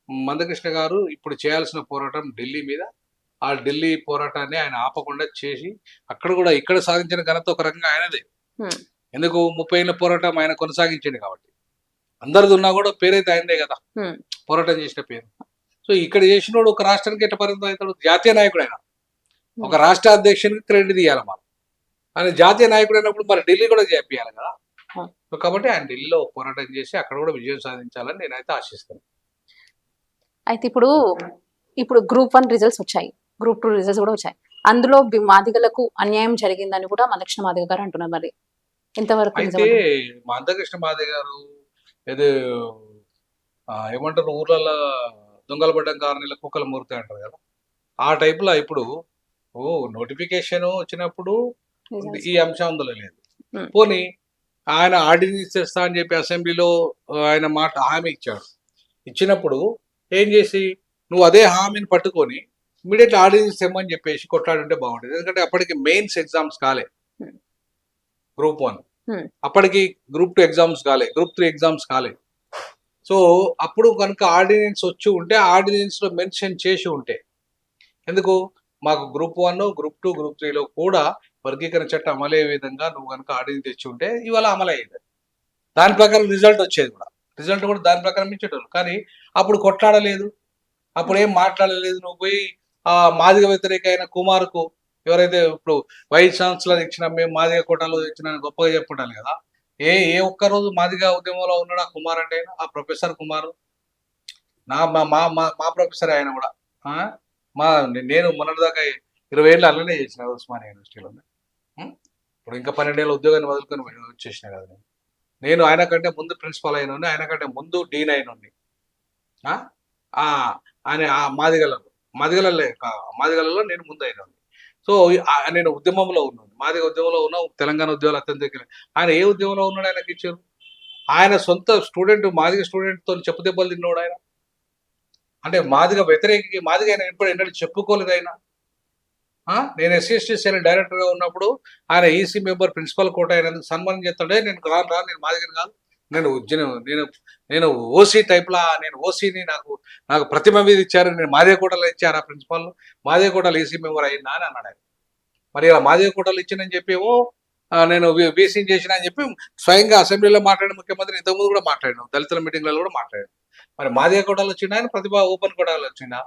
మందకృష్ణ గారు ఇప్పుడు చేయాల్సిన పోరాటం ఢిల్లీ మీద. ఆ ఢిల్లీ పోరాటాన్ని ఆయన ఆపకుండా చేసి అక్కడ కూడా ఇక్కడ సాధించిన ఘనత ఒక రకంగా ఆయనదే. ఎందుకు 30 ఏళ్ళ పోరాటం ఆయన కొనసాగించింది కాబట్టి. అందరిది ఉన్నా కూడా పేరైతే ఆయనదే కదా, పోరాటం చేసిన పేరు. సో ఇక్కడ చేసినోడు ఒక రాష్ట్రానికి ఎట్ట పరిమితం అవుతాడు? జాతీయ నాయకుడు ఆయన. ఒక రాష్ట్ర అధ్యక్షునికి క్రెడిట్ ఇవ్వాలి మనం. ఆయన జాతీయ నాయకుడు అయినప్పుడు మరి ఢిల్లీ కూడా చేపియాలి కదా. సో కాబట్టి ఆయన ఢిల్లీలో పోరాటం చేసి అక్కడ కూడా విజయం సాధించాలని నేనైతే ఆశిస్తాను. అయితే ఇప్పుడు గ్రూప్ 1 రిజల్ట్స్ వచ్చాయి, గ్రూప్ 2 రిజల్ట్స్ కూడా వచ్చాయి. అందులో మాదిగలకు అన్యాయం జరిగిందని కూడా మందకృష్ణ మాదిగ గారు అంటున్నారు. మరి ఎంతవరకు అయితే మందకృష్ణ మాదిగ గారు ఏదో ఏమంటారు, ఊర్లలో దొంగలు పడ్డం కారణాల కుక్కలు మూరుతాయి అంటారు కదా, ఆ టైప్లో ఇప్పుడు నోటిఫికేషన్ వచ్చినప్పుడు ఈ అంశం అందులో లేదు. పోనీ ఆయన ఆర్డినెన్స్ చేస్తా అని చెప్పి అసెంబ్లీలో ఆయన హామీ ఇచ్చాడు. ఇచ్చినప్పుడు ఏం చేసి నువ్వు అదే హామీని పట్టుకొని ఇమీడియట్లీ ఆర్డినెన్స్ తెమ్మని చెప్పేసి కొట్లాడుంటే బాగుంటుంది. ఎందుకంటే అప్పటికి మెయిన్స్ ఎగ్జామ్స్ కాలే, గ్రూప్ 1 అప్పటికి గ్రూప్ 2 ఎగ్జామ్స్ కాలే, గ్రూప్ 3 ఎగ్జామ్స్ కాలే. సో అప్పుడు కనుక ఆర్డినెన్స్ వచ్చి ఉంటే ఆర్డినెన్స్ లో మెన్షన్ చేసి ఉంటే, ఎందుకు మాకు గ్రూప్ 1, గ్రూప్ 2, గ్రూప్ 3లో కూడా వర్గీకరణ చట్టం అమలయ్యే విధంగా నువ్వు కనుక ఆర్డినెన్స్ తెచ్చి ఉంటే ఇవాళ అమలయ్యేది. దాని ప్రకారం రిజల్ట్ వచ్చేది కూడా, రిజల్ట్ కూడా దాని ప్రకారం ఇచ్చేటోళ్ళు. కానీ అప్పుడు కొట్లాడలేదు, అప్పుడు ఏం మాట్లాడలేదు. నువ్వు పోయి ఆ మాదిగ వ్యతిరేక అయిన కుమార్కు ఎవరైతే ఇప్పుడు వైస్ ఛాన్సలర్ ఇచ్చిన మేము మాదిగ కోటాలో ఇచ్చిన గొప్పగా చెప్పుకుంటాను కదా. ఏ ఒక్కరోజు మాదిగ ఉద్యమంలో ఉన్నాడు ఆ కుమార్ అంటే, ఆ ప్రొఫెసర్ కుమార్ మా ప్రొఫెసర్ ఆయన కూడా. నేను మొన్నటిదాకా 20 ఏళ్ళు అలానే చేసిన ఉస్మానియా యూనివర్సిటీలో. ఇప్పుడు ఇంకా 12 ఏళ్ళ ఉద్యోగాన్ని వదులుకొని వచ్చేసిన కదా. నేను ఆయన కంటే ముందు ప్రిన్సిపాల్ అయిన, ఆయన కంటే ముందు డీన్ అయిన. ఆయన మాదిగలలో నేను ముందు అయిన. సో నేను ఉద్యమంలో ఉన్నాను, మాదిగ ఉద్యమంలో ఉన్నా, తెలంగాణ ఉద్యమాలు అత్యంత. ఆయన ఏ ఉద్యమంలో ఉన్నాడు? ఆయనకి ఇచ్చారు. ఆయన సొంత స్టూడెంట్, మాదిగ స్టూడెంట్తో చెప్పు దెబ్బలు తిన్నాడు ఆయన. అంటే మాదిగ వ్యతిరేకి మాదిగ ఆయన ఎన్నడూ చెప్పుకోలేదు ఆయన. నేను ఎస్సీ డైరెక్టర్గా ఉన్నప్పుడు ఆయన ఈసీ మెంబర్ ప్రిన్సిపల్ కోట అయినందుకు సన్మానం చేస్తాడే. నేను నేను మాదిగని కాదు, నేను ఓసీ టైప్లా, నేను ఓసీని, నాకు ప్రతిమ మీద ఇచ్చారు, నేను మాదిగ కోటలో ఇచ్చారు ఆ ప్రిన్సిపల్, మాదిగ కోటలో ఈసీ మెంబర్ అయిందా అని అన్నాడు ఆయన. మరి ఇలా మాదిగ కోటలు ఇచ్చిందని చెప్పేమో నేను బీసీని చేసిన అని చెప్పి స్వయంగా అసెంబ్లీలో మాట్లాడిన ముఖ్యమంత్రి ఇంతకుముందు కూడా మాట్లాడినాం, దళితుల మీటింగ్లలో కూడా మాట్లాడాను. మరి మాదిగ కోటలు వచ్చిందా, ఆయన ప్రతిభ ఓపెన్ కోటలు వచ్చిందా?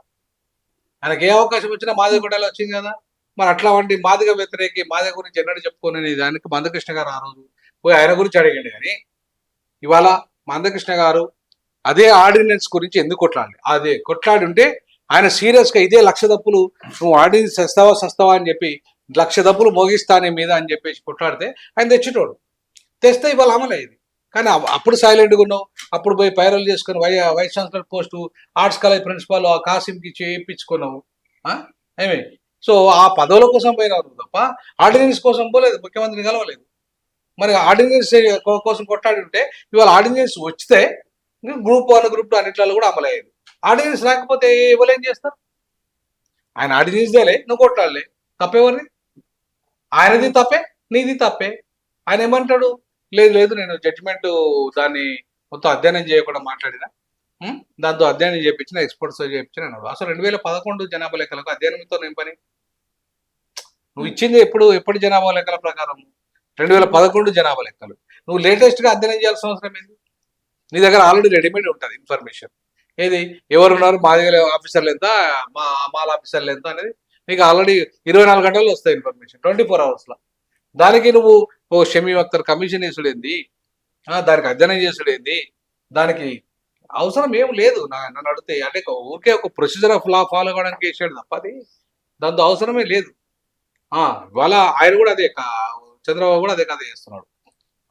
ఆయనకి ఏ అవకాశం వచ్చినా మాదిగ కోటలు వచ్చింది కదా. మరి అట్లా వంటి మాదిగ వ్యతిరేకి, మాదిగ గురించి ఎన్నడూ చెప్పుకోనని దానికి మందకృష్ణ గారు ఆ రోజు పోయి ఆయన గురించి అడిగండి. కానీ ఇవాళ మందకృష్ణ గారు అదే ఆర్డినెన్స్ గురించి ఎందుకు కొట్లాడి, అదే కొట్లాడి ఉంటే ఆయన సీరియస్గా ఇదే 1,00,000 తప్పులు నువ్వు ఆర్డినెన్స్ సస్తావా అని చెప్పి 1,00,000 తప్పులు మోగిస్తానే మీద అని చెప్పేసి కొట్లాడితే ఆయన తెచ్చేటోడు. తెస్తే ఇవాళ అమలయ్యేది. కానీ అప్పుడు సైలెంట్గా ఉన్నావు, అప్పుడు పోయి పైరల్ చేసుకుని vice chancellor post arts college principal కాసింకి చేయించుకున్నావు. ఏమి సో ఆ పదవుల కోసం పోయినారు తప్ప ఆర్డినెన్స్ కోసం పోలేదు, ముఖ్యమంత్రిని కలవలేదు. మరి ఆర్డినెన్స్ కోసం కొట్లాడి ఉంటే ఇవాళ ఆర్డినెన్స్ వస్తే గ్రూప్ 1, గ్రూప్ 2 అన్నిట్లలో కూడా అమలయ్యేది. ఆర్డినెన్స్ రాకపోతే ఎవరు ఏం చేస్తారు? ఆయన ఆర్డినెన్స్ దేలే, నువ్వు కొట్లాడలే, తప్పేవరిది? ఆయనది తప్పే, నీది తప్పే. ఆయన ఏమంటాడు? లేదు నేను జడ్జిమెంట్ దాన్ని మొత్తం అధ్యయనం చేయకుండా మాట్లాడినా, దాంతో అధ్యయనం చేయించిన, ఎక్స్పర్ట్స్ చేయించిన అన్నాడు. అసలు 2011 జనాభా లెక్కలకు అధ్యయనంతో ఏం పని? నువ్వు ఇచ్చింది ఎప్పుడు జనాభా లెక్కల ప్రకారం 2011 జనాభా లెక్కలు. నువ్వు లేటెస్ట్గా అధ్యయనం చేయాల్సిన అవసరం ఏంది? నీ దగ్గర ఆల్రెడీ రెడీమేడ్ ఉంటుంది ఇన్ఫర్మేషన్. ఏది ఎవరున్నారు, మాదిగల ఆఫీసర్లు ఎంత, మాల ఆఫీసర్లు ఎంత అనేది నీకు ఆల్రెడీ 24 గంటల్లో వస్తాయి ఇన్ఫర్మేషన్, 24 అవర్స్లో. దానికి నువ్వు షమీ అఖ్తర్ కమిషన్ వేసుడేంది, దానికి అధ్యయనం చేసుడేంది? దానికి అవసరం ఏం లేదు. నన్ను అడిగితే అంటే ఊరికే ఒక ప్రొసీజర్ ఆఫ్ లా ఫాలో కావడానికి వేసాడు తప్ప అది దాంతో అవసరమే లేదు. ఇవాళ ఆయన కూడా అదే, చంద్రబాబు కూడా అదే కథ చేస్తున్నాడు.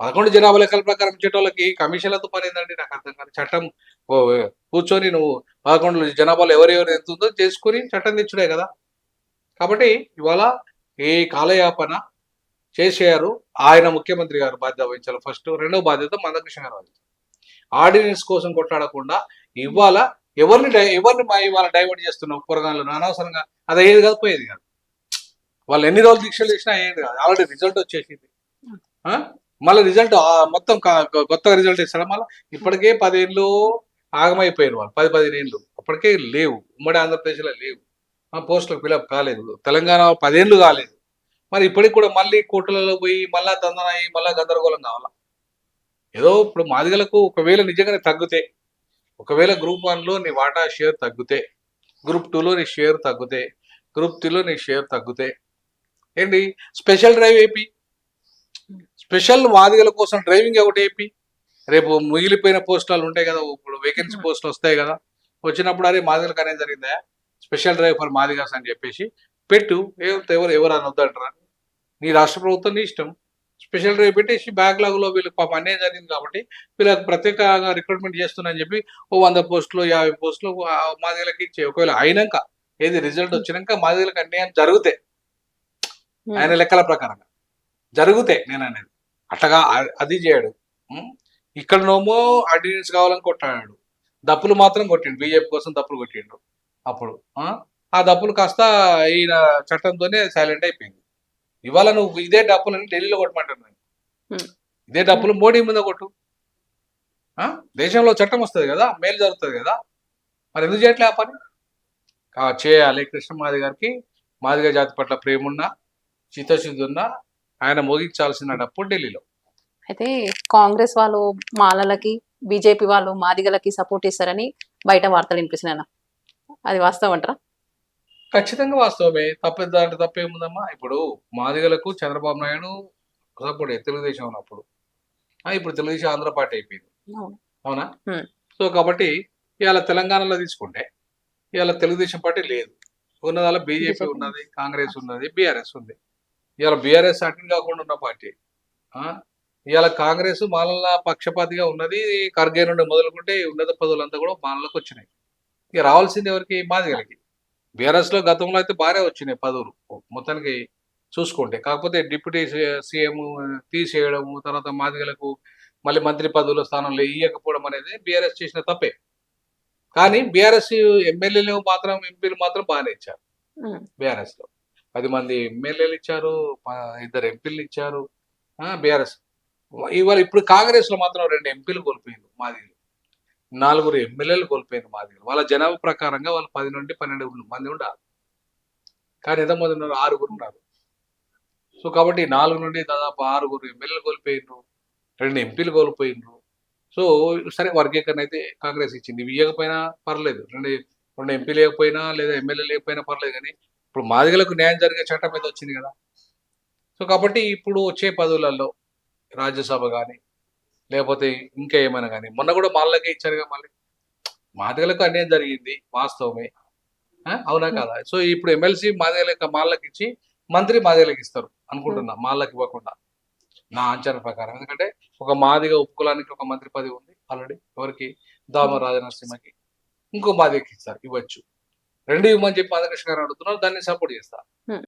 11 జనాభా లెక్కల ప్రకారం ఇచ్చేటోళ్ళకి కమిషన్లతో పని ఏందండి? నాకు అర్థం కాదు. చట్టం కూర్చొని నువ్వు 11 జనాభాలో ఎవరెవరు ఎంత ఉందో చేసుకుని చట్టం తెచ్చుడే కదా. కాబట్టి ఇవాళ ఈ కాలయాపన చేశారు. ఆయన ముఖ్యమంత్రి గారు బాధ్యత వహించాలి ఫస్ట్. రెండవ బాధ్యత మందకృష్ణ గారు వహించాలి. ఆర్డినెన్స్ కోసం కొట్లాడకుండా ఇవాళ ఎవరిని ఇవాళ డైవర్ట్ చేస్తున్నావు పొరగాళ్ళు అనవసరంగా. అది అయ్యేది కాదు, పోయేది కాదు. వాళ్ళు ఎన్ని రోజులు దీక్షలు చేసినా అయ్యేది కాదు. ఆల్రెడీ రిజల్ట్ వచ్చేసింది. మళ్ళీ రిజల్ట్ మొత్తం కొత్తగా రిజల్ట్ ఇస్తాడు. మళ్ళీ ఇప్పటికే 10 ఏళ్ళు ఆగమైపోయారు వాళ్ళు, 10-15 ఏళ్ళు. అప్పటికే లేవు, ఉమ్మడి ఆంధ్రప్రదేశ్లో లేవు, ఆ పోస్టులకు ఫిలప్ కాలేదు, తెలంగాణ 10 ఏళ్ళు కాలేదు, మరి ఇప్పటికి కూడా మళ్ళీ కోర్టులలో పోయి మళ్ళా తందనాయి మళ్ళా గందరగోళం కావాలా? ఏదో ఇప్పుడు మాదిగలకు ఒకవేళ నిజంగానే తగ్గితే, ఒకవేళ గ్రూప్ 1లో నీ వాటా షేర్ తగ్గితే, గ్రూప్ 2లో నీ షేర్ తగ్గితే, గ్రూప్ 3లో నీ షేర్ తగ్గితే ఏంటి స్పెషల్ డ్రైవ్ ఏపీ, స్పెషల్ మాదిగల కోసం డ్రైవింగ్ ఒకటి ఏపీ. రేపు మిగిలిపోయిన పోస్టులు ఉంటాయి కదా, ఇప్పుడు వేకెన్సీ పోస్టులు వస్తాయి కదా, వచ్చినప్పుడు అరే మాదిగలకు అనేది జరిగిందా, స్పెషల్ డ్రైవ్ ఫర్ మాదిగాస్ అని చెప్పేసి పెట్టు. ఎవరు అని వద్దంటారా? నీ రాష్ట్ర ప్రభుత్వం నీ ఇష్టం. స్పెషల్ డ్రైవ్ పెట్టేసి బ్యాక్లాగ్లో వీళ్ళకి పాపం అన్యాయం జరిగింది కాబట్టి వీళ్ళకి ప్రత్యేకంగా రిక్రూట్మెంట్ చేస్తున్నారని చెప్పి ఓ 100 పోస్టులు 50 పోస్టులు మాదిగలకి ఇచ్చే. ఒకవేళ అయినాక ఏది రిజల్ట్ వచ్చినాక మాదిగలకు అన్యాయం జరిగితే ఆయన లెక్కల ప్రకారంగా జరిగితే నేను అనేది అట్టగా అది చేయడు. ఇక్కడనేమో ఆర్డినెన్స్ కావాలని కొట్టాడు, దప్పులు మాత్రం కొట్టిండు, బీజేపీ కోసం దప్పులు కొట్టిండు. అప్పుడు ఆ దప్పులు కాస్త ఈయన చట్టంతోనే సైలెంట్ అయిపోయింది. ఇవాళ నువ్వు ఇదే డప్పులని ఢిల్లీలో కొట్టమంటున్నాను, ఇదే డప్పులు మోడీ మీద కొట్టు. దేశంలో చట్టం వస్తుంది కదా, మేలు జరుగుతుంది కదా, మరి ఎందుకు చేయట్లే ఆ పని? చేయాలి. కృష్ణ మాది గారికి మాదిగ జాతి పట్ల ప్రేమ ఉన్నా చిత్తశుద్ధి ఉన్నా ఆయన మోగించాల్సిన డప్పు ఢిల్లీలో. అయితే కాంగ్రెస్ వాళ్ళు మాలలకి, బీజేపీ వాళ్ళు మాదిగలకి సపోర్ట్ ఇస్తారని బయట వార్తలు వినిపిస్తున్నాయి, అది వాస్తవం అంటారా? ఖచ్చితంగా వాస్తవమే, దాంట్లో తప్పేముందమ్మా. ఇప్పుడు మాదిగలకు చంద్రబాబు నాయుడు సపోర్ట్ తెలుగుదేశం ఉన్నప్పుడు, ఇప్పుడు తెలుగుదేశం ఆంధ్ర పార్టీ అయిపోయింది, అవునా? సో కాబట్టి ఇవాళ తెలంగాణలో తీసుకుంటే ఇవాళ తెలుగుదేశం పార్టీ లేదు, ఉన్నదాల బీజేపీ ఉన్నది, కాంగ్రెస్ ఉన్నది, బీఆర్ఎస్ ఉంది. ఇవాళ బీఆర్ఎస్ అటెండ్ కాకుండా ఉన్న పార్టీ. ఇవాళ కాంగ్రెస్ మాలల పక్షపాతిగా ఉన్నది, ఖర్గే నుండి మొదలుకుంటే ఉన్నత పదవులంతా కూడా మాలలకు వచ్చినాయి. ఇక రావాల్సింది ఎవరికి? మాదిగలకి. బీఆర్ఎస్ లో గతంలో అయితే బాగానే వచ్చినాయి పదవులు మొత్తానికి చూసుకుంటే, కాకపోతే డిప్యూటీ సీఎం తీసేయడము, తర్వాత మాదిగలకు మళ్ళీ మంత్రి పదవుల స్థానంలో ఇవ్వకపోవడం అనేది బీఆర్ఎస్ చేసిన తప్పే. కానీ బీఆర్ఎస్ ఎమ్మెల్యేలు మాత్రం, ఎంపీలు మాత్రం బాగానే ఇచ్చారు. బీఆర్ఎస్ లో 10 మంది ఎమ్మెల్యేలు ఇచ్చారు, 2 ఎంపీలు ఇచ్చారు బీఆర్ఎస్. ఇవాళ ఇప్పుడు కాంగ్రెస్ లో మాత్రం 2 ఎంపీలు కోల్పోయింది మాదిగలు, 4 ఎమ్మెల్యేలు కోల్పోయింది మాదిగలు. వాళ్ళ జనాభా ప్రకారంగా వాళ్ళు 10 నుండి 12 మంది ఉండాలి, కానీ ఎంతమంది ఉన్నారు? 6 ఉన్నారు. సో కాబట్టి 4 నుండి దాదాపు 6 ఎమ్మెల్యేలు కోల్పోయినరు, 2 ఎంపీలు కోల్పోయినరు. సో సరే, వర్గీకరణ అయితే కాంగ్రెస్ ఇచ్చింది, ఇవి ఇవ్వకపోయినా పర్లేదు, 2 ఎంపీలు లేకపోయినా లేదా ఎమ్మెల్యే లేకపోయినా పర్లేదు, కానీ ఇప్పుడు మాదిగలకు న్యాయం జరిగే చట్టం మీద వచ్చింది కదా. సో కాబట్టి ఇప్పుడు వచ్చే పదవులలో రాజ్యసభ కానీ లేకపోతే ఇంకా ఏమైనా కానీ, మొన్న కూడా మాలకే ఇచ్చారుగా, మళ్ళీ మాదిగలకు అన్యాయం జరిగింది వాస్తవమే, అవునా కదా? సో ఇప్పుడు ఎమ్మెల్సీ మాలకి ఇచ్చి మంత్రి మాదిగలకు ఇస్తారు అనుకుంటున్నా, మాలకి ఇవ్వకుండా, నా అంచనా ప్రకారం. ఎందుకంటే ఒక మాదిగ ఉపకులానికి ఒక మంత్రి పదవి ఉంది ఆల్రెడీ, ఎవరికి? దామో రాజనరసింహకి. ఇంకో మాదిగకి ఇస్తారు, ఇవ్వచ్చు. 2 ఇవ్వమని చెప్పి మాధవకృష్ణ గారు అడుగుతున్నారు, దాన్ని సపోర్ట్ చేస్తారు.